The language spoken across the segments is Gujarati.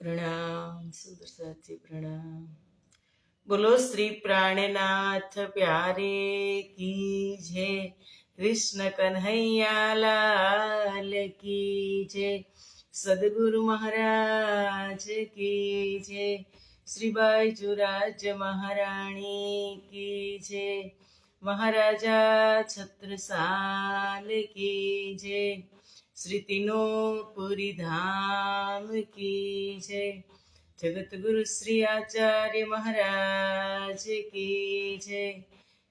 प्रणाम सुंदर साथी प्रणाम। बोलो श्री प्राणनाथ प्यारे की जय, कृष्ण कन्हैया लाल की जय, सदगुरु महाराज की जय, श्री बाईजुराज महारानी की जय, महाराजा छत्रसाल की जय, श्री तीनों धाम की जय, जगत गुरु श्री आचार्य महाराज की जय,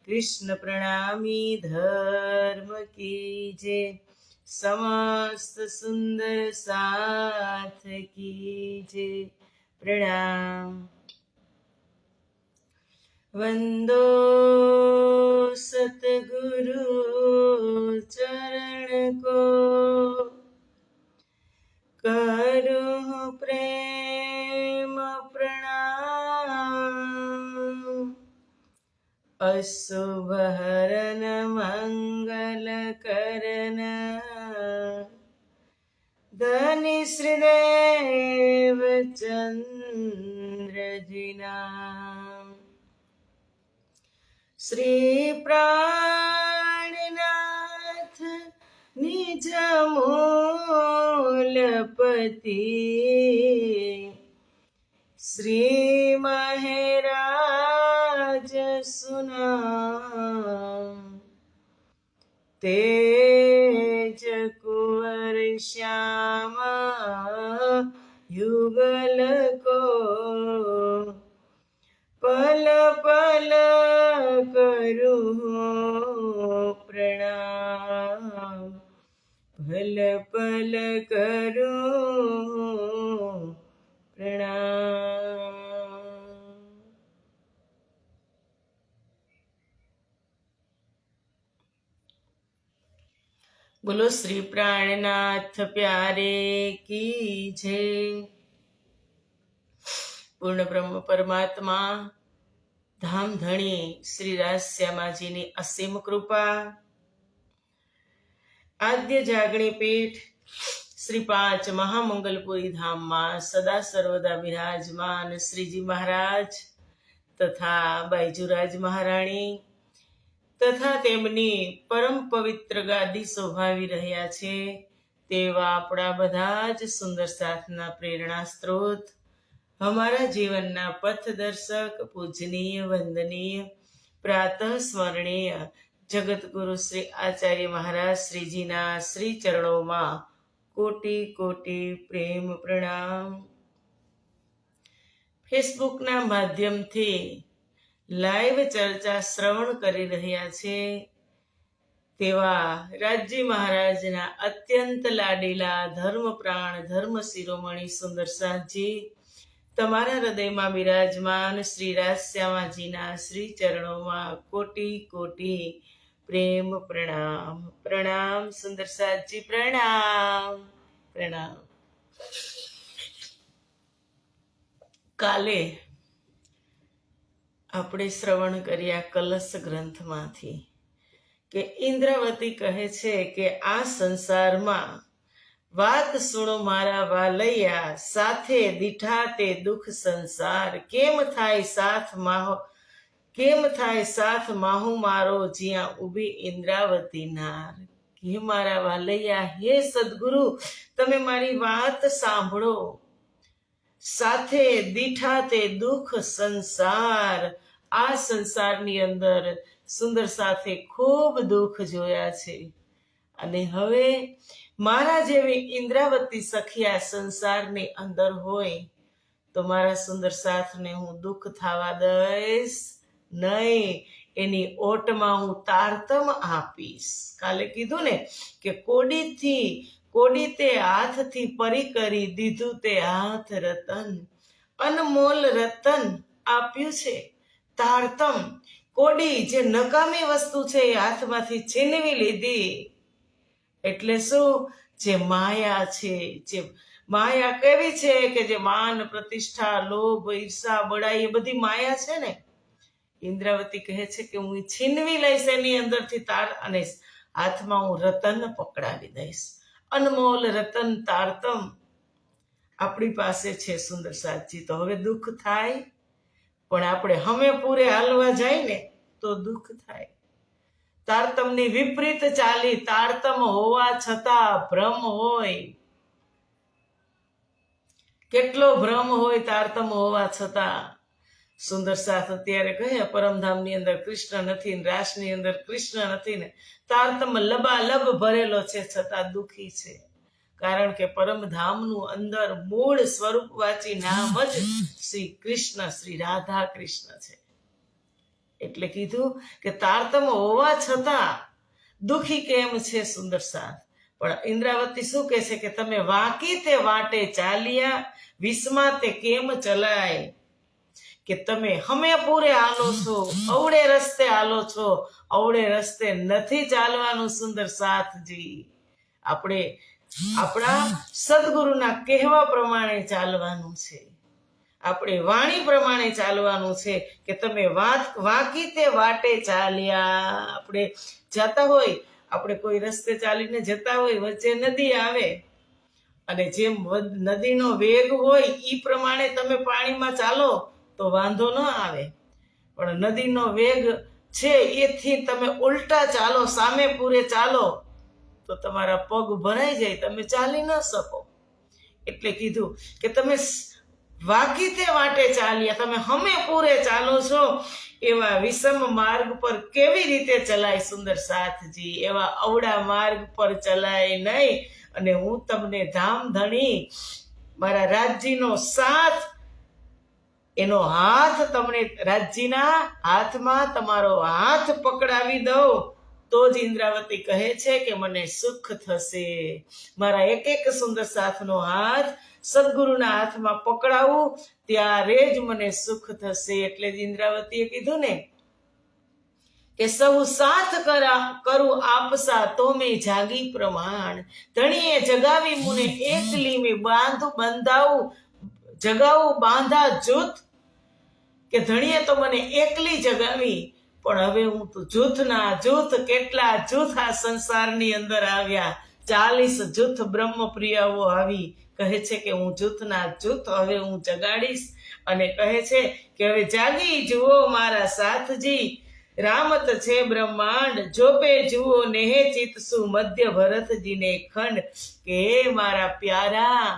कृष्ण प्रणामी धर्म की जय, समस्त सुंदर साथ की जय। प्रणाम। वंदो सतगुरु चरण को, करो प्रेम प्रणाम, अशुभ हरन मंगल करन, धनि श्रीदेव चंद्र जी नाम, श्री प्राणनाथ निज मूलपति, श्री महराज सुनाम, तेज कुंवर श्यामा युगल को, पल पल करूं प्रणाम, पल पल करूं प्रणाम। बोलो श्री प्राणनाथ प्यारे की जय। पूर्ण ब्रह्म परमात्मा धाम धणी श्री राजश्यामाजीની અસીમ કૃપા, આદ્ય જાગણી પીઠ શ્રી 5 મહામંગલપુરી ધામમાં સદા સર્વદા બિરાજમાન શ્રીજી મહારાજ તથા બાઈજુરાજ મહારાણી તથા તેમની પરમ પવિત્ર ગાદી શોભાવી રહ્યા છે તેવા આપણા બધા જ સુંદર સાથના પ્રેરણા સ્ત્રોત, हमारा जीवनना पथदर्शक पूजनीय वंदनीय प्रातः स्मरणीय जगत गुरु श्री आचार्य महाराज श्रीजीना श्री चरणों में कोटि कोटि प्रेम प्रणाम। फेसबुक ना माध्यम थी लाइव चर्चा श्रवण करी रह्या छे तेवा राजी महाराज ना अत्यंत लाडीला धर्म प्राण धर्म शिरोमणि सुंदर साथजी તમારા હૃદયમાં બિરાજમાન શ્રી રાજશ્યામાજીના શ્રી ચરણોમાં કોટી કોટી પ્રેમ પ્રણામ। પ્રણામ સુંદર સાથજી, પ્રણામ પ્રણામ। કાલે આપણે શ્રવણ કર્યા કલશ ગ્રંથમાંથી કે ઇન્દ્રાવતી કહે છે કે આ સંસારમાં વાત સુણો મારા વાલૈયા, સાથે દીઠા તે દુઃખ સંસાર, કેમ થાય સાથ માહુ મારો જ્યાં ઊભી ઇન્દ્રાવતી નાર। હે મારા વાલૈયા, હે સદગુરુ તમે મારી વાત સાંભળો, સાથે દીઠા તે દુઃખ સંસાર, આ સંસારની અંદર સુંદર સાથે ખૂબ દુઃખ જોયા છે અને હવે મારા જેવી ઇન્દ્રાવતી સખિયા સંસારની અંદર હોય તો મારા સુંદર સાથને હું દુઃખ થવા દઈશ નહીં, એની ઓટમાં હું તારતમ આપીશ। કાલે કીધું ને કે કોડી તે હાથથી પરી કરી દીધું તે હાથ રતન, અનમોલ રતન આપ્યું છે તારતમ। કોડી જે નકામી વસ્તુ છે એ હાથમાંથી છીનવી લીધી, એટલે શું? જે માયા છે, જે માયા કેવી છે કે જે માન પ્રતિષ્ઠા લોભ ઈર્ષા બડાઈ એ બધી માયા છે ને, ઇન્દ્રાવતી કહે છે કે હું છીનવી લઈશ એની અંદરથી તાર અને હાથમાં હું રતન પકડાવી દઈશ, અનમોલ રતન તારતમ। આપણી પાસે છે સુંદર સાચી, તો હવે દુઃખ થાય, પણ આપણે હમે પૂરે હાલવા જાય ને તો દુઃખ થાય. તારતમની વિપરીત ચાલી, તારતમ હોવા છતાં ભ્રમ હોય. કેટલો ભ્રમ હોય તારતમ હોવા છતાં. સુંદર સાથ અત્યારે કહે પરમધામની અંદર કૃષ્ણ નથી, રાસની અંદર કૃષ્ણ નથી ને તારતમ લબાલબ ભરેલો છે છતાં દુઃખી છે. કારણ કે પરમધામનું અંદર મૂળ સ્વરૂપવાચી નામ જ શ્રી કૃષ્ણ, શ્રી રાધા કૃષ્ણ છે. એટલે કીધું કે તારતમ હોવા છતાં દુઃખી કેમ છે સુંદર સાથ. પણ ઇન્દ્રાવતી શું કહે છે કે તમે વાંકી તે વાટે ચાલ્યા, વિસ્મા તે કેમ ચલાય. કે તમે હમે પૂરે હાલો છો, અવળે રસ્તે હાલો છો, અવળે રસ્તે નથી ચાલવાનું સુંદર સાથજી. આપણે આપણા સદગુરુના કહેવા પ્રમાણે ચાલવાનું છે, આપણે વાણી પ્રમાણે ચાલવાનું છે. કે તમે વાંકી તે વાટે ચાલ્યા. આપણે જતા હોય, આપણે કોઈ રસ્તે ચાલીને જતા હોય, વચ્ચે નદી આવે અને જેમ નદીનો વેગ હોય એ પ્રમાણે તમે પાણીમાં ચાલો તો વાંધો ન આવે. પણ નદીનો વેગ છે એથી તમે ઉલટા ચાલો, સામે પૂરે ચાલો તો તમારા પગ ભરાઈ જાય, તમે ચાલી ન શકો. એટલે કીધું કે તમે વાંકી તે વાટે ચાલ્યા, તમે હમે પૂરે ચાલો છો, એવા વિષમ માર્ગ પર કેવી રીતે ચલાય સુંદર સાથજી. એવા અવળા માર્ગ પર ચલાય નહીં. અને હું તમને ધામ ધણી મારા રાજ્યનો સાથ, એનો હાથ તમને રાજ્યના હાથમાં તમારો હાથ પકડાવી દઉં તો જ ઇન્દ્રાવતી કહે છે કે મને સુખ થશે. મારા એક એક સુંદર સાથનો હાથ સદગુરુના હાથમાં પકડાવું ત્યારે જ મને સુખ થશે. એટલે જ ઇન્દ્રાવતીએ કીધું ને કે સૌ સાથ કરું આપસા તો મેં જાગી પ્રમાણ. ધણીએ જગાવી મુને એકલી મેં બંધાવું જગાવું બાંધા જૂથ. કે ધણીએ તો મને એકલી જગાવી, પણ હવે હું તો જૂથના જૂથ, કેટલા જૂથ આ સંસારની અંદર આવ્યા, 40 જૂથ બ્રહ્મપ્રિયાઓ આવી. કહે છે કે હું જૂથના જૂથ હવે હું જગાડીશ. અને કહે છે કે હવે જાગી જુઓ મારા સાથજી, રામત છે બ્રહ્માંડ, જોપે જુઓ નેહે ચિતસુ મધ્ય ભરતજીને ખંડ. કે મારા પ્યારા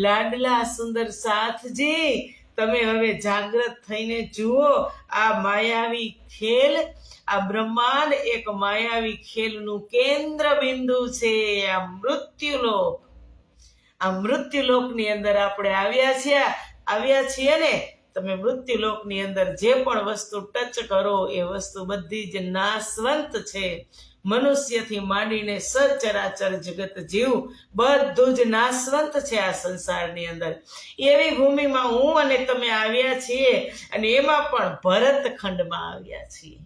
લાડલા સુંદર સાથજી, તમે હવે જાગૃત થઈને જુઓ આ માયાવી ખેલ, આ બ્રહ્માંડ એક માયાવી ખેલનું કેન્દ્ર બિંદુ છે. આ મૃત્યુલોક, આ મૃત્યુલોકની અંદર આપણે આવ્યા છીએ ને. તમે મૃત્યુલોકની અંદર જે પણ વસ્તુ ટચ કરો એ વસ્તુ બધી જ નાશવંત છે. મનુષ્યથી માંડીને સચરાચર જગત જીવ બધું જ નાશવંત છે આ સંસારની અંદર. એવી ભૂમિમાં હું અને તમે આવ્યા છીએ, અને એમાં પણ ભરતખંડમાં આવ્યા છીએ,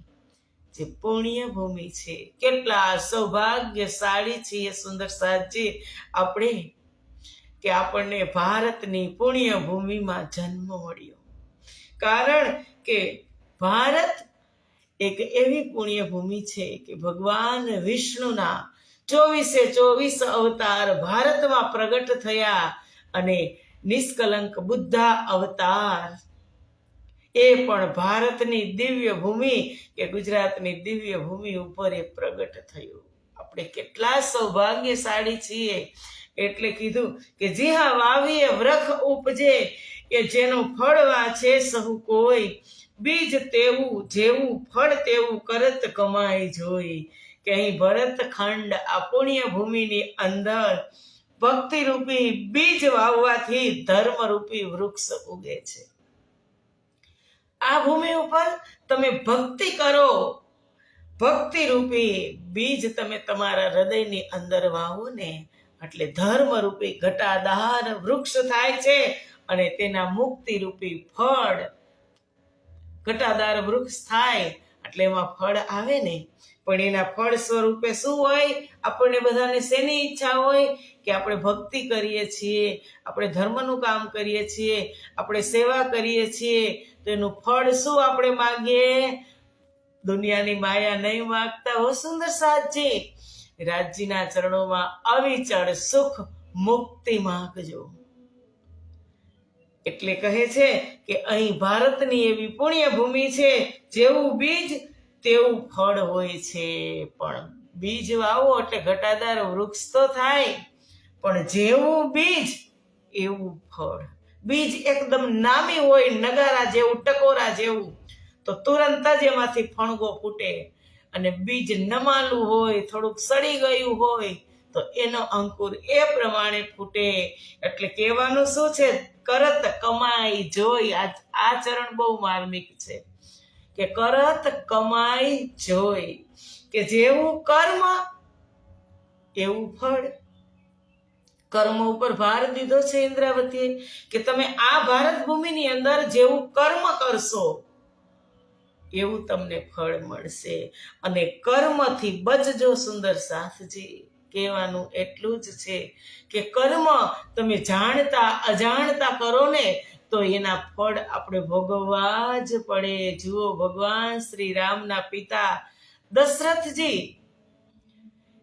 જે પુણ્ય ભૂમિ છે. કેટલા સૌભાગ્યશાળી છીએ સુંદર સાજી આપણે, કે આપણને ભારતની પુણ્ય ભૂમિમાં જન્મ મળ્યો. કારણ કે ભારત એક એવી પુણ્ય ભૂમિ છે કે ભગવાન વિષ્ણુના 24 અવતાર ભારતમાં પ્રગટ થયા. અને નિષ્કલંક બુદ્ધા અવતાર એ પણ ભારતની દિવ્ય ભૂમિ કે ગુજરાતની દિવ્ય ભૂમિ ઉપર એ પ્રગટ થયું. આપણે કેટલા સૌભાગ્યશાળી છીએ. એટલે કીધું કે જી હા વાવીએ વૃક્ષ ઉપજે, કે જેનું ફળ વાંચે સહુ કોઈ, બીજ તેવું જેવું ફળ તેવું કરત કમાઈ જોઈ. કે અહીં ભરતખંડ આ પુણ્ય ભૂમિની અંદર ભક્તિરૂપી બીજ વાવવાથી ધર્મરૂપી વૃક્ષ ઉગે છે. આ ભૂમિ ઉપર તમે ભક્તિ કરો, ભક્તિરૂપી બીજ તમે તમારા હૃદયની અંદર વાવો ને એટલે ધર્મરૂપી ઘટાદાર વૃક્ષ થાય છે. અને તેના મુક્તિરૂપી ફળ, ઘટાદાર વૃક્ષ થાય એટલે એમાં ફળ આવે ને. પણ એના ફળ સ્વરૂપે શું હોય? આપણને બધાને શેની ઈચ્છા હોય? કે આપણે ભક્તિ કરીએ છીએ, આપણે ધર્મનું કામ કરીએ છીએ, આપણે સેવા કરીએ છીએ, તો એનું ફળ શું આપણે માગીએ? દુનિયાની માયા નહીં માગતા હો સુંદર સાજી, રાજ્યના ચરણોમાં અવિચળ સુખ મુક્તિ માગજો. એટલે કહે છે કે અહીં ભારતની એવી પુણ્ય ભૂમિ છે, જેવું બીજ તેવું ફળ હોય છે. પણ બીજ વાવો એટલે ઘટાદાર વૃક્ષ તો થાય, પણ જેવું બીજ એવું ફળ. બીજ એકદમ નામી હોય, નગારા જેવું, ટકોરા જેવું, તો તુરંત જ એમાંથી ફણગો ફૂટે. અને બીજ નમાલું હોય, થોડુંક સડી ગયું હોય, તો એનો અંકુર એ પ્રમાણે ફૂટે. એટલે કહેવાનું શું છે? કરત કમાઈ જોઈ. આ ચરણ બહુ માર્મિક છે કે કરત કમાઈ જોઈ, કે જેવું કર્મ એવું ફળ. કર્મ ઉપર ભાર દીધો છે ઇન્દ્રાવતીએ કે તમે આ ભારત ભૂમિની અંદર જેવું કર્મ કરશો એવું તમને ફળ મળશે. અને કર્મથી બચજો સુંદર સાથજી. કહેવાનું એટલું જ છે કે કર્મ તમે જાણતા અજાણતા કરો ને તો એના ફળ આપણે ભોગવવા જ પડે. જુઓ, ભગવાન શ્રી રામના પિતા દશરથજી,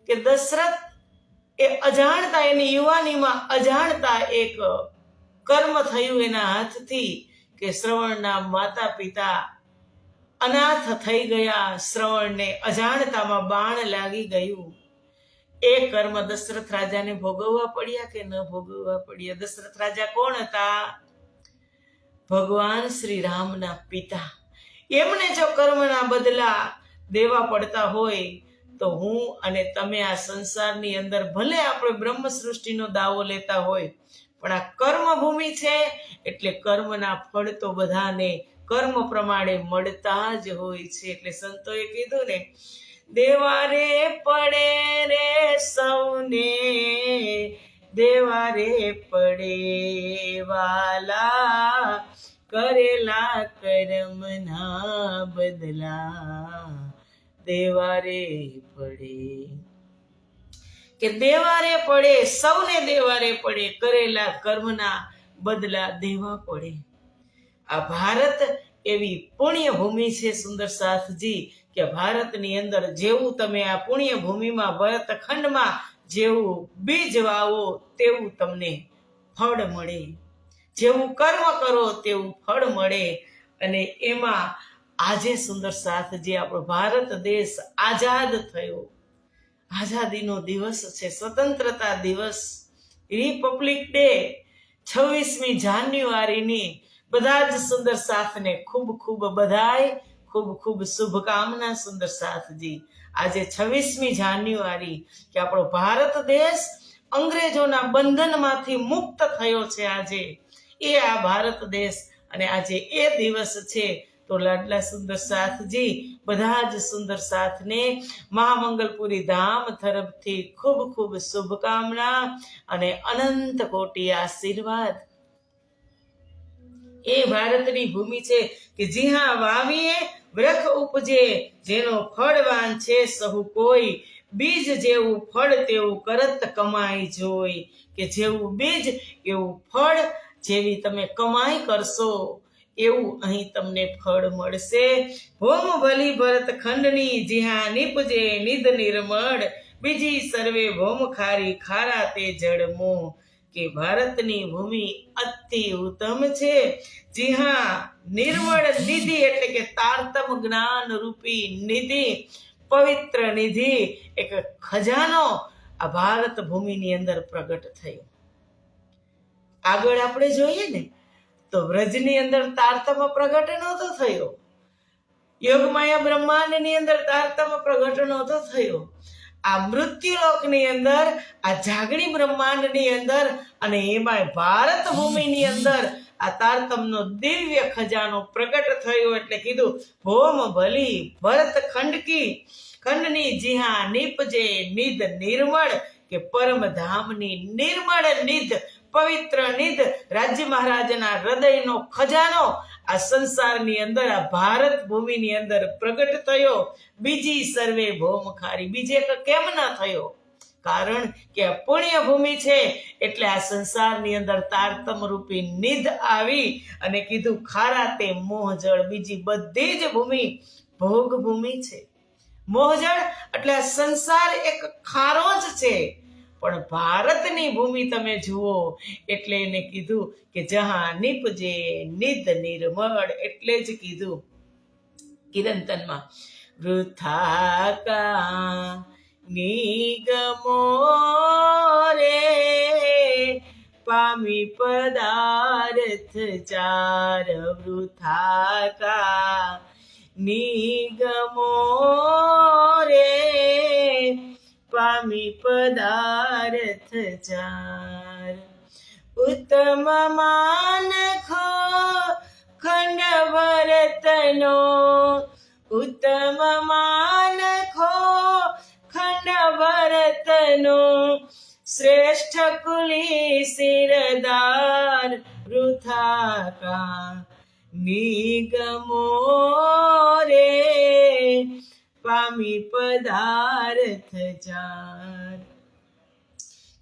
કે દશરથ એ અજાણતા, એની યુવાનીમાં અજાણતા એક કર્મ થયું એના હાથથી કે શ્રવણના માતા પિતા અનાથ થઈ ગયા. શ્રવણને અજાણતામાં બાણ લાગી ગયું. એ કર્મ દશરથ રાજાને ભોગવવા પડ્યા કે ન ભોગવવા પડ્યા? દશરથ રાજા કોણ હતા? ભગવાન શ્રી રામના પિતા. એમને જો કર્મના બદલા દેવા પડતા હોય તો હું અને તમે આ સંસારની અંદર ભલે આપણે બ્રહ્મ સૃષ્ટિનો દાવો લેતા હોય, પણ આ કર્મભૂમિ છે એટલે કર્મના ફળ તો બધાને કર્મ પ્રમાણે મળતા જ હોય છે. એટલે સંતોએ કીધું ને, દેવારે પડે રે સૌને, દેવારે પડે વાલા, કરેલા કર્મના બદલા દેવારે પડે. કે દેવારે પડે, સૌને દેવારે પડે, કરેલા કર્મના બદલા દેવા પડે. આ ભારત એવી પુણ્ય ભૂમિ છે સુંદર સાથજી, કે ભારતની અંદર જેવું તમે આ પુણ્ય ભૂમિમાં, ભરતખંડમાં જેવું બીજ વાવો તેવું તમને ફળ મળે. જેવું કર્મ કરો તેવું ફળ મળે. અને એમાં આજે સુંદર સાથજી આપણો ભારત દેશ આઝાદ થયો. આઝાદીનો દિવસ છે, સ્વતંત્રતા દિવસ, રિપબ્લિક ડે, 26મી જાન્યુઆરીની બધા જ સુંદર સાથને ખૂબ ખૂબ બધાય, ખૂબ ખૂબ શુભકામના સુંદર સાથજી. આજે 26મી જાન્યુઆરી કે આપણો ભારત દેશ અંગ્રેજોના બંધનમાંથી મુક્ત થયો છે. આજે એ આ ભારત દેશ, અને આજે એ દિવસ છે. તો લાડલા સુંદર સાથજી બધા જ સુંદર સાથને મહામંગલપુરી ધામ તરફથી ખૂબ ખૂબ શુભકામના અને અનંત કોટી આશીર્વાદ. એ ભારતની ભૂમિ છે કે જ્યાં વાવીએ વૃક્ષ ઉપજે, જેનો ફળવાન છે સહુ કોઈ, બીજ જેવું ફળ તેવું કરત કમાઈ જોઈ. કે જેવું બીજ એવું ફળ, જેવી તમે કમાઈ કરશો એવું અહીં તમને ફળ મળશે. ભોમ ભલી ભરતખંડની, જ્યાં નીપજે નિધ નિર્મળ, બીજી સર્વે ભોમ ખારી, ખારા તે જળમો. કે ભારતની ભૂમિ અતિ ઉત્તમ છે, જ્યાં નિર્મળ નિધિ એટલે કે તારતમ જ્ઞાન રૂપી નિધિ, પવિત્ર નિધિ, એક ખજાનો આ ભારત ભૂમિની અંદર પ્રગટ થયો. આગળ આપણે જોઈએ ને તો વ્રજની અંદર તારતમ પ્રગટ નહોતો થયો, યોગમાયા બ્રહ્માંડની અંદર તારતમ પ્રગટ નહોતો થયો. આ મૃત્યુલોકની અંદર, આ જાગણી બ્રહ્માંડની અંદર, અને એમાં ભારત ભૂમિની અંદર આ તારતમનો દિવ્ય ખજાનો પ્રગટ થયો. એટલે કીધું ભોમ ભલી ભરત ખંડની, જ્યાં નીપજે નિધ નિર્મળ, કે પરમ ધામની નિર્મળ નિધ, પવિત્ર નિધ, રાજ્ય મહારાજના હૃદયનો ખજાનો આ સંસારની અંદર, આ ભારત ભૂમિની અંદર પ્રગટ થયો. બીજી સર્વે ભૌમ ખારી. બીજે કેમ ન થયો? કારણ કે આ પુણ્ય ભૂમિ છે એટલે આ સંસારની અંદર તારતમ રૂપી નિધ આવી અને કીધું ખારા તે મોહજળ. બીજી બધી જ ભૂમિ ભોગ ભૂમિ છે. મોહજળ એટલે આ સંસાર એક ખારો જ છે, પણ ભારતની ભૂમિ તમે જુઓ એટલે એને કીધું કે જહાં નીપજે નિદ નિર્મળ, એટલે જ કીધું કિરંતનમાં વૃથા કા નિગમો રે પામી પદાર્થ ચાર, વૃથા કા નિગમો રે પામી પદાર્થ ચાર. ઉત્તમ માનખો ખંડ ભરતનો, ઉત્તમ માનખો ખંડ ભરતનો, શ્રેષ્ઠ કુલી શિરદાર, વૃથા કા નિગમો રે પામી પદાર્થ ચાર.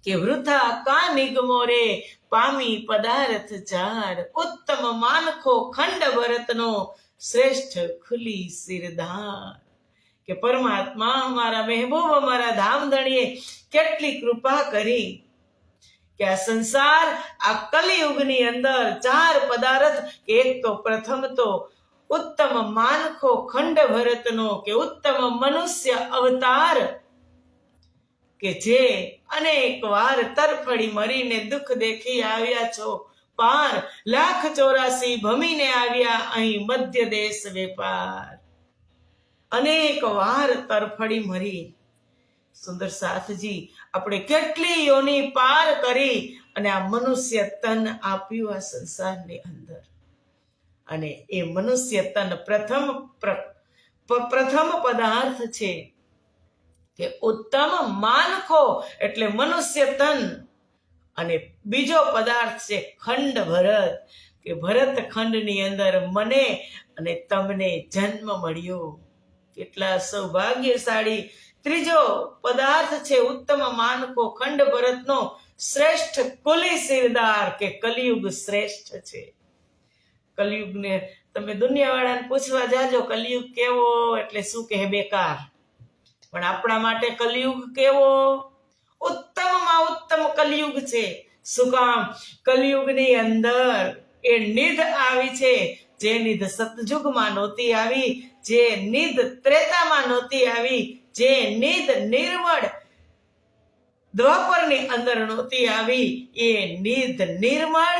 કે વૃથા કા નિગમો રે પામી પદાર્થ ચાર. ઉત્તમ માનખો ખંડ ભરતનો, શ્રેષ્ઠ ખુલી શિરધાર. કે પરમાત્મા અમારા મહેબૂબ અમારા ધામધણીએ કેટલી કૃપા કરી કે આ સંસાર, આ કલિયુગની અંદર ચાર પદાર્થ, એક તો પ્રથમ તો ઉત્તમ માનખો ખંડ ભરતનો, કે ઉત્તમ મનુષ્ય અવતાર, કે જે અનેક વાર તરફડી મરીને દુઃખ દેખી આવ્યા છો પાર, 1,84 ભમીને આવ્યા અહીં મધ્ય દેશ વેપાર. અનેક વાર તરફડી મરી સુંદર સાથજી આપણે કેટલી યોની પાર કરી અને આ મનુષ્ય તન આપ્યું આ સંસારની અંદર. અને એ મનુષ્ય તન પ્રથમ પદાર્થ છે કે ઉત્તમ માનખો એટલે મનુષ્ય તન, અને બીજો પદાર્થ છે ખંડ ભરત, કે ભરત ખંડની અંદર મને અને તમને જન્મ મળ્યો. કેટલા સૌભાગ્યશાળી. ત્રીજો પદાર્થ છે ઉત્તમ માનખો ખંડ ભરતનો, શ્રેષ્ઠ કુલી શિરદાર, કે કલિયુગ શ્રેષ્ઠ છે. કલિયુગને તમે દુનિયાવાળાને પૂછવા જાજો કલિયુગ કેવો, એટલે શું કહે બેકાર. પણ આપણા માટે કલિયુગ કેવો? ઉત્તમમાં ઉત્તમ કલિયુગ છે. શું કામ? કલિયુગની અંદર એ નિધ આવી છે, જે નિધ સતયુગમાં નહોતી આવી, જે નિધ ત્રેતામાં નહોતી આવી, જે નિધ નિર્મળ દ્વાપરની અંદર નહોતી આવી, એ નિધ નિર્મળ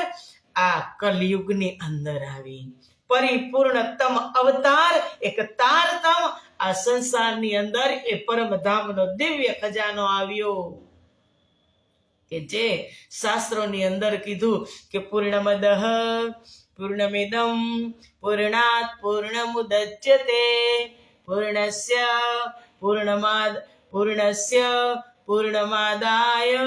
આ કલિયુગની અંદર આવી. પરિપૂર્ણતમ અવતાર, એક તારતમ આ સંસારની અંદર એ પરમધામનો દિવ્ય ખજાનો આવ્યો, કે જે શાસ્ત્રોની અંદર કીધું કે પૂર્ણમદઃ પૂર્ણમિદં પૂર્ણાત પૂર્ણમુદચ્યતે પૂર્ણસ્ય પૂર્ણમાદાય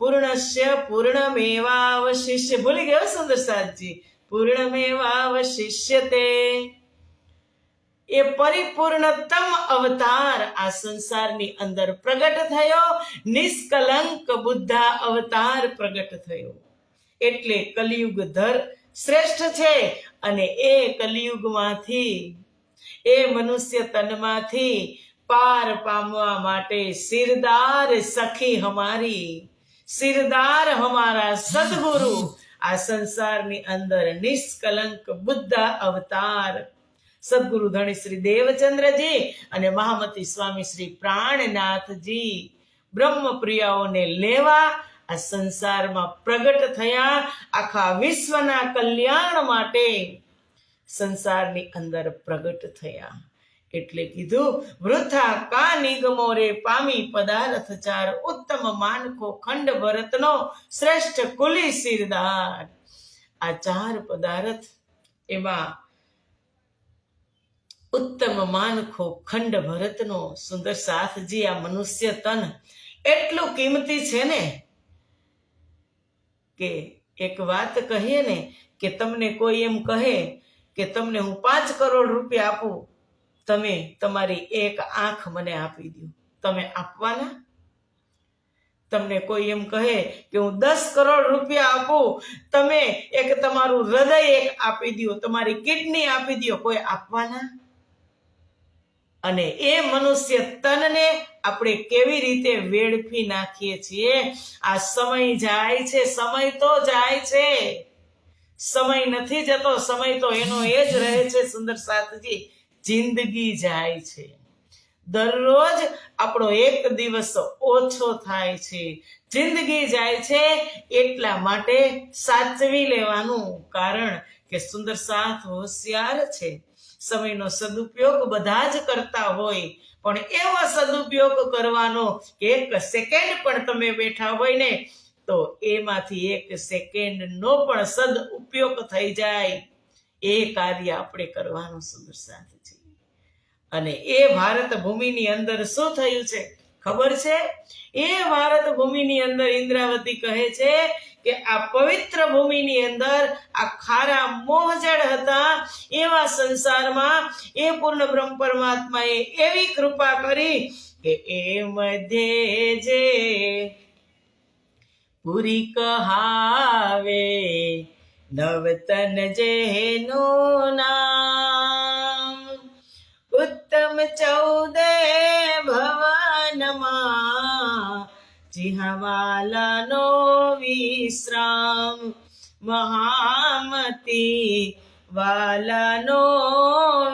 પૂર્ણસ્ય પૂર્ણમેવાવશિષ્ય. ભૂલી ગયો સુંદર સાથજી, પૂર્ણમેવાવશિષ્યતે. એ પરિપૂર્ણતમ અવતાર આ સંસારની અંદર પ્રગટ થયો, નિષ્કલંક બુદ્ધા અવતાર પ્રગટ થયો. એટલે કલિયુગ શ્રેષ્ઠ છે. અને એ કલિયુગમાંથી, એ મનુષ્ય તનમાંથી પાર પામવા માટે સિરદાર સખી હમારી, સિરદાર હમારા સદગુરુ આ સંસારની અંદર નિષ્કલંક બુદ્ધ અવતાર સદગુરુ ધણી શ્રી દેવચંદ્રજી અને મહામતી સ્વામી શ્રી પ્રાણનાથજી બ્રહ્મપ્રિયાઓને લેવા આ સંસારમાં પ્રગટ થયા. આખા વિશ્વના કલ્યાણ માટે સંસારની અંદર પ્રગટ થયા. એટલે કીધું વૃથા કા નિગમો રે પામી પદાર્થ ચાર, ઉત્તમ માનખો ખંડ ભરતનો, શ્રેષ્ઠ કુલી શિરદાર. આ ચાર પદાર્થ, એમાં ઉત્તમ માનખો ખંડ ભરતનો સુંદર સાથજી આ મનુષ્ય તન એટલું કિંમતી છે ને, કે એક વાત કહીએ ને કે તમને કોઈ એમ કહે કે તમને હું 5 કરોડ રૂપિયા આપું, તમે તમારી એક આંખ મને આપી દો, તમે આપવાના? તમને કોઈ એમ કહે કે હું 10 કરોડ રૂપિયા આપું, તમે એક તમારું હૃદય એક આપી દો, તમારી કિડની આપી દો, કોઈ આપવાના? અને એ મનુષ્ય તનને આપણે કેવી રીતે વેડફી નાખીએ છીએ. આ સમય જાય છે, સમય તો જાય છે, સમય નથી જતો, સમય તો એનો એ જ રહે છે. સુંદર સાથજી, જિંદગી જાય છે. દરરોજ આપણો એક દિવસ ઓછો થાય છે, જિંદગી જાય છે. એટલા માટે સાચવી લેવાનું, કારણ કે સુંદર સાથ હોશિયાર છે. સમયનો સદુપયોગ બધા જ કરતા હોય, પણ એવો સદુપયોગ કરવાનો કે એક સેકન્ડ પણ તમે બેઠા હોય ને તો એમાંથી એક સેકન્ડનો પણ સદઉપયોગ થઈ જાય, એ કાર્ય આપણે કરવાનું સુંદર સાથ છે. અને એ ભારત ભૂમિની અંદર શું થયું છે ખબર છે? એ ભારત ભૂમિની અંદર ઇન્દ્રાવતી કહે છે કે આ પવિત્ર ભૂમિની અંદર આ ખારા મોહજળ હતા, એવા સંસારમાં એ પૂર્ણ બ્રહ્મ પરમાત્માએ એવી કૃપા કરી કે એ મધ્યે જે પૂરી કહાવે નવતન જેનું નામ, ઉત્તમ 14 ભવનમાં જીહવાલાનો વિશ્રામ, મહામતી વાલાનો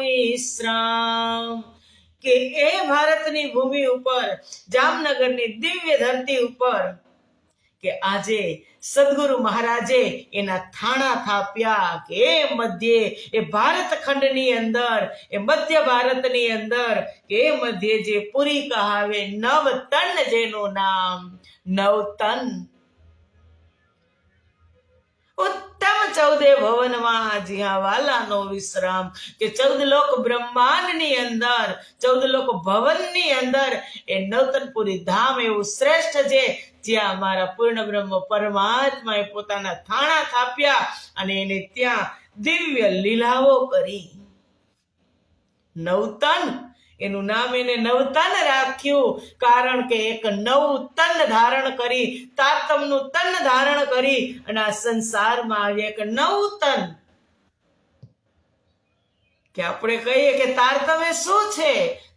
વિશ્રામ. કે એ ભારતની ભૂમિ ઉપર, જામનગરની દિવ્ય ધરતી ઉપર કે આજે સદગુરુ મહારાજે એના થાણા થાપ્યા કે એ મધ્યે એ ભારત ખંડની અંદર, એ મધ્ય ભારતની અંદર કે એ મધ્યે જે પૂરી કહાવે નવતન જેનું નામ, નવતન ઉત્તમ 14 ભવનમાં જ્યાં વાલાનો વિશ્રામ. કે 14 લોક બ્રહ્માંડની અંદર, 14 લોક ભવનની અંદર એ નવતનપુરી ધામ એવું શ્રેષ્ઠ છે, જ્યાં અમારા પૂર્ણ બ્રહ્મ પરમાત્માએ પોતાના થાણા થાપ્યા અને એને ત્યાં દિવ્ય લીલાઓ કરી. નવતન, એનું નામ એને નવતન રાખ્યું, કારણ કે એક નવું તન ધારણ કરી, તારતમનું તન ધારણ કરી અને આ સંસારમાં આવ્યા. એક નવું તન, કે આપણે કહીએ કે તારતમ એ શું છે?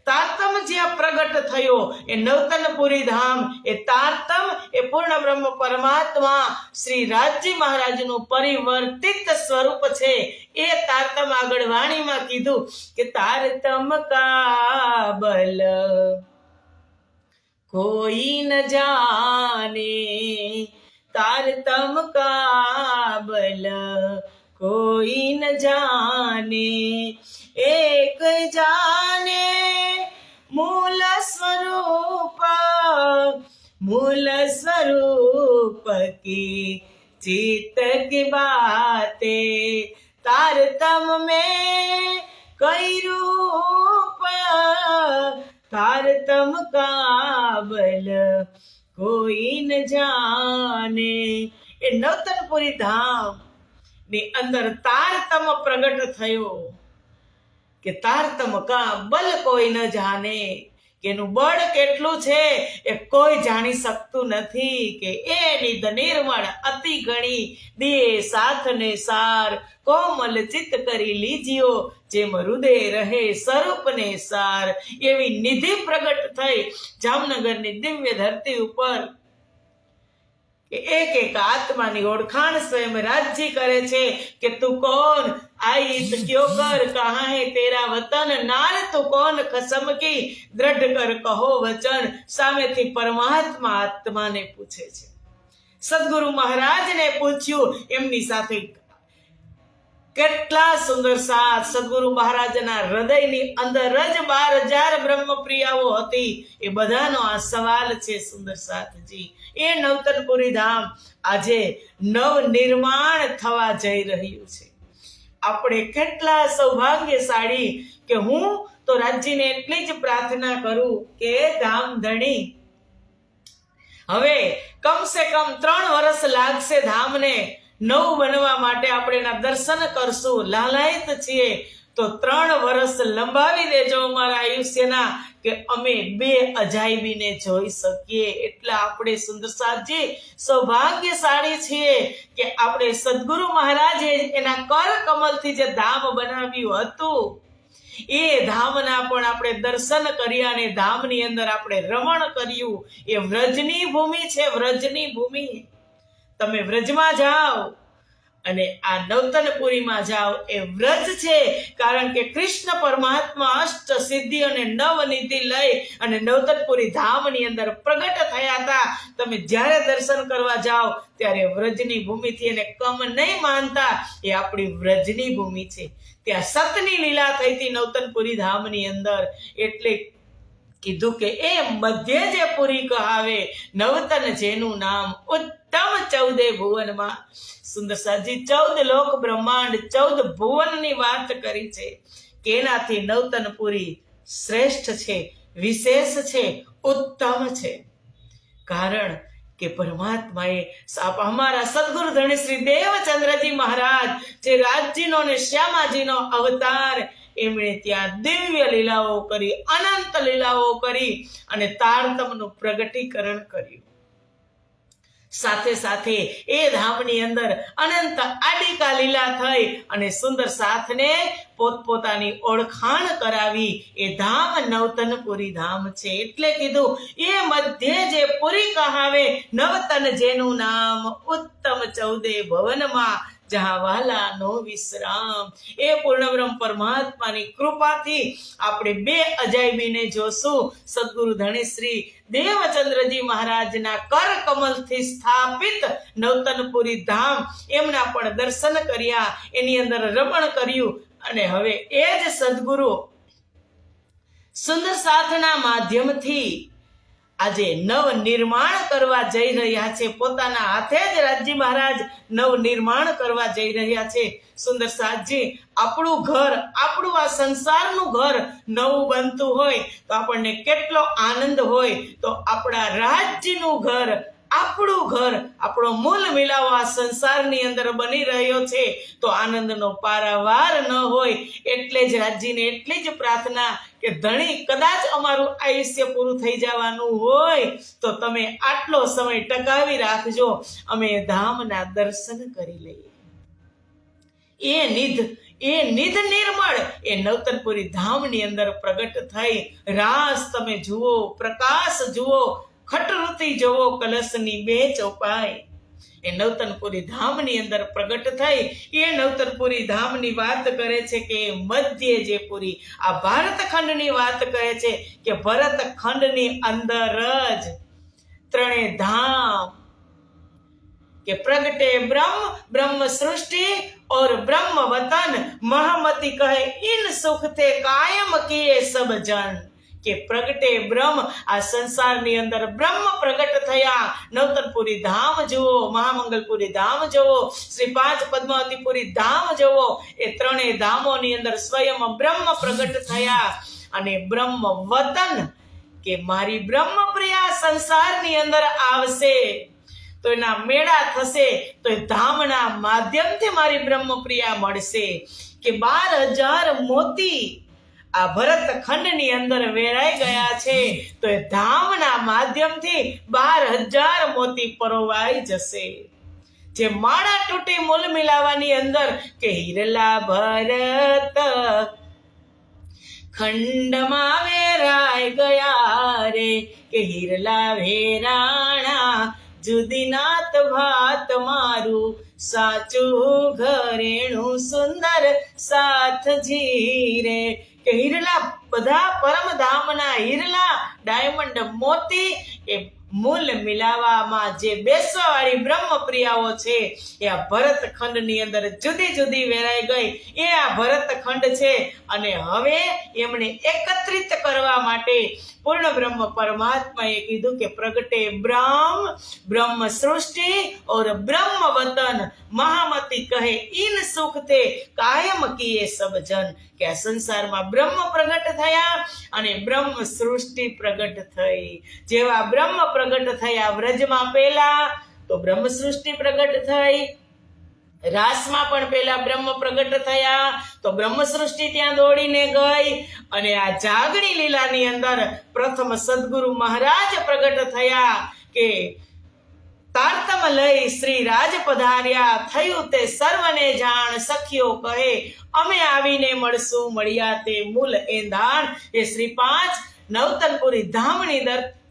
તારતમ જ્યાં પ્રગટ થયો એ નવતનપુરી ધામ, એ તારતમ એ પૂર્ણ બ્રહ્મ પરમાત્મા શ્રી રાજજી મહારાજનું પરિવર્તિત સ્વરૂપ છે. એ તારતમ આગળ વાણીમાં કીધું કે તારતમ કા બલ કોઈ ન જાને, તારતમ કા બલ કોઈ ન જાને, એક જાને મૂલ સ્વરૂપ, मूल स्वरूप की चित की बातें, तारतम में कई रूप, तारतम का बल कोई न जाने. એ નવતનપુરી ધામ ની અંદર તારતમ પ્રગટ થયો કે તારતમ કા બલ કોઈ ન જાને, કે એનું બળ કેટલું છે એ કોઈ જાણી શકતું નથી. કે એની નિર્મળ અતિ ગણી દિયે સાથ ને સાર, કોમલ ચિત્ત કરી લીજ્યો, જેમ હૃદય રહે સ્વરૂપ ને સાર. એવી નિધિ પ્રગટ થઈ જામનગરની દિવ્ય ધરતી ઉપર. એક એક આત્માની ઓળખાણ સ્વયં રાજજી કરે છે કે તું કોણ, આઈત ક્યો કર, કહા હે તેરા વતન, નાર તું કોણ ખસમ કી, દ્રઢ કર કહો વચન. સામેથી પરમાત્મા આત્માને પૂછે છે. સદગુરુ મહારાજને પૂછ્યું, એમની સાથે કેટલા સુંદર સાથ. સદગુરુ મહારાજના હૃદયની અંદર જ 12,000 બ્રહ્મપ્રિયાઓ હતી. એ બધાનો આ સવાલ છે સુંદર સાથજી. એ નવતનપુરી ધામ આજે નવ નિર્માણ થવા જઈ રહ્યું છે. આપણે કેટલા સૌભાગ્યશાળી કે હું તો રાજજીને એટલી જ પ્રાર્થના કરું કે ધામ ધણી હવે કમસે કમ 3 વર્ષ લાગશે ધામને નવું બનવા માટે. આપણે એના દર્શન કરશું, લાલાયત છીએ તો 3 વર્ષ લંબાવી દેજો અમારા આયુષ્યના, કે અમે 2 અજાયબીને જોઈ શકીએ. એટલે આપણે સુંદર સાથજી સૌભાગ્યશાળી છીએ કે આપણે સદગુરુ મહારાજે એના કર કમલથી જે ધામ બનાવ્યું હતું એ ધામના પણ આપણે દર્શન કર્યા અને ધામની અંદર આપણે રમણ કર્યું. એ વ્રજની ભૂમિ છે, વ્રજની ભૂમિ. તમે વ્રજમાં જાઓ અને આ નવતનપુરીમાં જાઓ, એ વ્રજ છે. કારણ કે કૃષ્ણ પરમાત્મા અષ્ટ સિદ્ધિ અને નવનિધિ લઈ અને નવતનપુરી ધામની અંદર પ્રગટ થયા હતા. તમે જ્યારે દર્શન કરવા જાઓ ત્યારે વ્રજની ભૂમિથી એને કમ નહીં માનતા. એ આપણી વ્રજની ભૂમિ છે. ત્યાં સતની લીલા થઈ હતી નવતનપુરી ધામની અંદર. એટલે કીધું કે એ મધ્ય જે પુરી કહાવે, નવતન જેનું નામ, ઉત્તમ 14 ભુવનમાં. સુંદર સાજી 14 લોક બ્રહ્માંડ 14 ભુવનની વાત કરી છે કે એનાથી નવતનપુરી શ્રેષ્ઠ છે, વિશેષ છે, ઉત્તમ છે. કારણ કે પરમાત્માએ અમારા સદગુરુ ધણી શ્રી દેવચંદ્રજી મહારાજ જે રાજજીનો અને શ્યામાજીનો અવતાર, એમણે ત્યાં દિવ્ય લીલાઓ કરી, અનંત લીલાઓ કરી અને તારતમનું પ્રગટીકરણ કર્યું. સાથે સાથે એ ધામની અંદર અનંત આડિકા લીલા થઈ અને સુંદર સાથને પોતપોતાની ઓળખાણ કરાવી. એ ધામ નવતનપુરી ધામ છે. એટલે કીધું એ મધ્ય જે પુરી કહાવે, નવતન જેનું નામ, ઉત્તમ 14 ભવનમાં, જહાં વાલા નો વિશ્રામ. એ પૂર્ણબ્રહ્મ પરમાત્માની કૃપાથી આપણે 2 અજાયબીને જોશું. સદગુરુ ધણી શ્રી દેવચંદ્રજી મહારાજના કર કમલથી સ્થાપિત નવતનપુરી ધામ, એમના પણ દર્શન કર્યા, એની અંદર રમણ કર્યું. અને હવે એ જ સદગુરુ સુંદર સાથના માધ્યમથી આજે નવ નિર્માણ કરવા જઈ રહ્યા છે. પોતાના હાથે જ રાજજી મહારાજ નવ નિર્માણ કરવા જઈ રહ્યા છે. સુંદર સાજી, આપણું ઘર, આપણું આ સંસારનું ઘર નવું બનતું હોય તો આપણને કેટલો આનંદ હોય. તો આપણા રાજ્યનું ઘર, આપણું ઘર, આપણો મૂલ મિલાવો આ સંસારની અંદર બની રહ્યો છે તો આનંદનો પારાવાર ન હોય. એટલે જ રાજજીને એટલી જ પ્રાર્થના કે ધણી, કદાચ અમારું આયુષ્ય પૂરું થઈ જવાનું હોય તો તમે આટલો સમય ટકાવી રાખજો, અમે ધામના દર્શન કરી લઈએ. એ નિધ નિર્મળ એ નવતનપુરી ધામની અંદર પ્રગટ થઈ. રાસ તમે જુઓ, પ્રકાશ જુઓ, ખટરુતિ જુઓ, કલશની 2 ચોપાઈ એ નવતનપુરી ધામની અંદર પ્રગટ થઈ. એ નવતનપુરી ધામની વાત કરે છે કે મધ્ય જે પુરી, આ ભારત ખંડની વાત કરે છે કે ભરત ખંડની અંદર જ 3 ધામ કે પ્રગટે બ્રહ્મ સૃષ્ટિ और ब्रह्म वतन, महामती कहे इन सुख थे कायम किए सब जन. કે પ્રગટે બ્રહ્મ, આ સંસારની અંદર બ્રહ્મ પ્રગટ થયા. નવતનપુરી ધામ જુઓ, મહામંગલપુરી ધામ જુઓ, શ્રી 5 પદ્માવતીપુરી ધામ જુઓ. એ 3 ધામોની અંદર સ્વયં બ્રહ્મ પ્રગટ થયા. અને બ્રહ્મ વતન કે મારી બ્રહ્મ પ્રિયા સંસારની અંદર આવશે તો એના મેળા થશે, તો એ ધામના માધ્યમથી મારી બ્રહ્મપ્રિયા મળશે. કે 12,000 મોતી આ ભરત ખંડની અંદર વેરાઈ ગયા છે તો એ ધામના માધ્યમથી 12,000 મોતી પરોવાઈ જશે. જે માળા તૂટી મૂલ મિલાવાની અંદર કે હિરલા ભરત ખંડમાં વેરાઈ ગયા રે, કે હિરલા વેરાણા જુદીનાથ ભાત મારું, સાચું ઘરેણું સુંદર સાથજી રે. કે હિરલા, બધા પરમધામના હિરલા, ડાયમંડ, મોતી એ મૂલ મિલાવામાં જે બેસવાવાળી બ્રહ્મપ્રિયાઓ છે એ આ ભરત ખંડની અંદર જુદી જુદી વેરાઈ ગઈ. એ આ ભરત ખંડ છે. અને હવે એમણે એકત્રિત કરવા માટે પૂર્ણ બ્રહ્મ પરમાત્માએ કીધું કે પ્રગટે બ્રહ્મ સૃષ્ટિ और ब्रह्म वतन, महामती કહે इन सुख थे कायम किए सब जन. કે આ સંસારમાં બ્રહ્મ પ્રગટ થયા અને બ્રહ્મ સૃષ્ટિ પ્રગટ થઈ. જેવા બ્રહ્મ પ્રગટ થયા વ્રજમાં પહેલા તો બ્રહ્મ સૃષ્ટિ પ્રગટ થઈ. રાસમાં પણ પહેલા બ્રહ્મ પ્રગટ થયા તો બ્રહ્મ સૃષ્ટિ ત્યાં દોડીને ગઈ. અને આ જાગણી લીલાની અંદર પ્રથમ સદગુરુ મહારાજ પ્રગટ થયા કે તારતમ લઈ શ્રી રાજ પધાર્યા, થયું તે સર્વને જાણ, સખીઓ કહે અમે આવીને મળશું, મળ્યા તે મૂલ એંધાણ. એ શ્રી 5 નવતનપુરી ધામની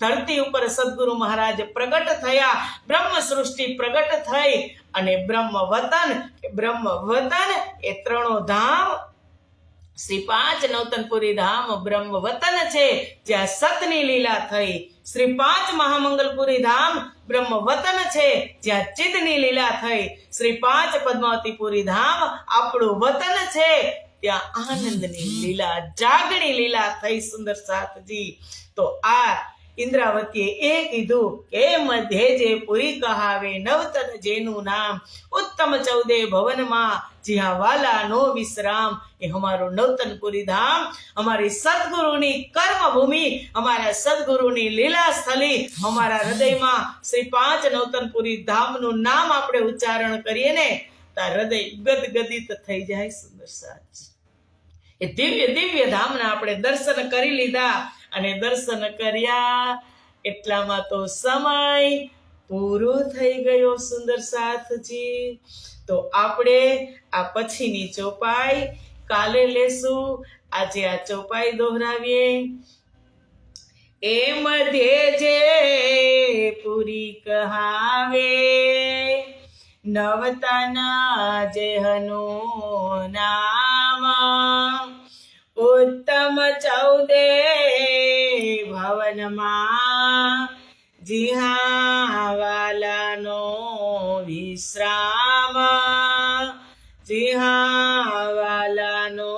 ધરતી ઉપર સદગુરુ મહારાજ પ્રગટ થયા. બ્રહ્મ સૃષ્ટિ પ્રગટ થઈ અને બ્રહ્મવતન એ ત્રણો ધામ શ્રી 5 નવતનપુરી ધામ બ્રહ્મવતન છે, જ્યાં સતની લીલા થઈ. શ્રી 5 મહામંગલપુરી ધામ બ્રહ્મવતન છે, જ્યાં ચિદની લીલા થઈ. શ્રી 5 પદ્માવતીપુરી ધામ આપણું વતન છે, ત્યાં આનંદની લીલા, જાગણી લીલા થઈ. સુંદર સાથજી, તો આ ઇન્દ્રાવતીએ એ કીધું કે મધ્ય જે પુરી કહાવે, નવતન જેનું નામ, ઉત્તમ 14 ભવનમાં, જ્યાં વાલા નો વિશ્રામ. એ અમારું નવતનપુરી ધામ, અમારી સદગુરુની કર્મભૂમિ, અમારા સદગુરુની લીલા સ્થલી, અમારા હૃદયમાં શ્રી 5 નવતનપુરી ધામનું નામ આપણે ઉચ્ચારણ કરીએ ને તો હૃદય ગદગદિત થઈ જાય. સુંદર સાચી, એ દિવ્ય ધામના આપણે દર્શન કરી લીધા અને દર્શન કર્યા એટલામાં તો સમય પૂરો થઈ ગયો. સુંદર સાથજી, તો આપણે આ પછીની ચોપાઈ કાલે લેશું. આજે આ ચોપાઈ દોહરાવીએ. એ મધ્ય જે પુરી કહાવે, નવતન જેહનું નામ, ઉત્તમ 14 ભવનમાં, જીહા વાલાનો વિશ્રામ, જીહા વાલાનો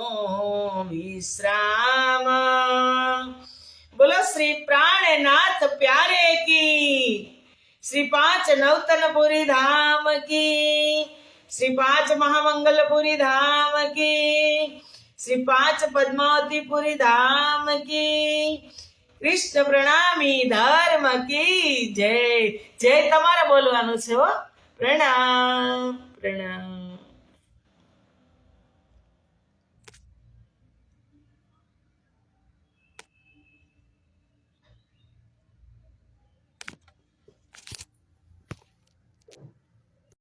વિશ્રામ. બોલો શ્રી પ્રાણનાથ પ્યારે કી, શ્રી 5 નવતનપુરી ધામ કી, શ્રી 5 મહામંગલપુરી ધામ કી, શ્રી 5 પદ્માવતીપુરી ધામ કી. કૃષ્ણ પ્રણામી ધર્મ કી જય. જય તમારે બોલવાનું છે હો. પ્રણામ પ્રણામ.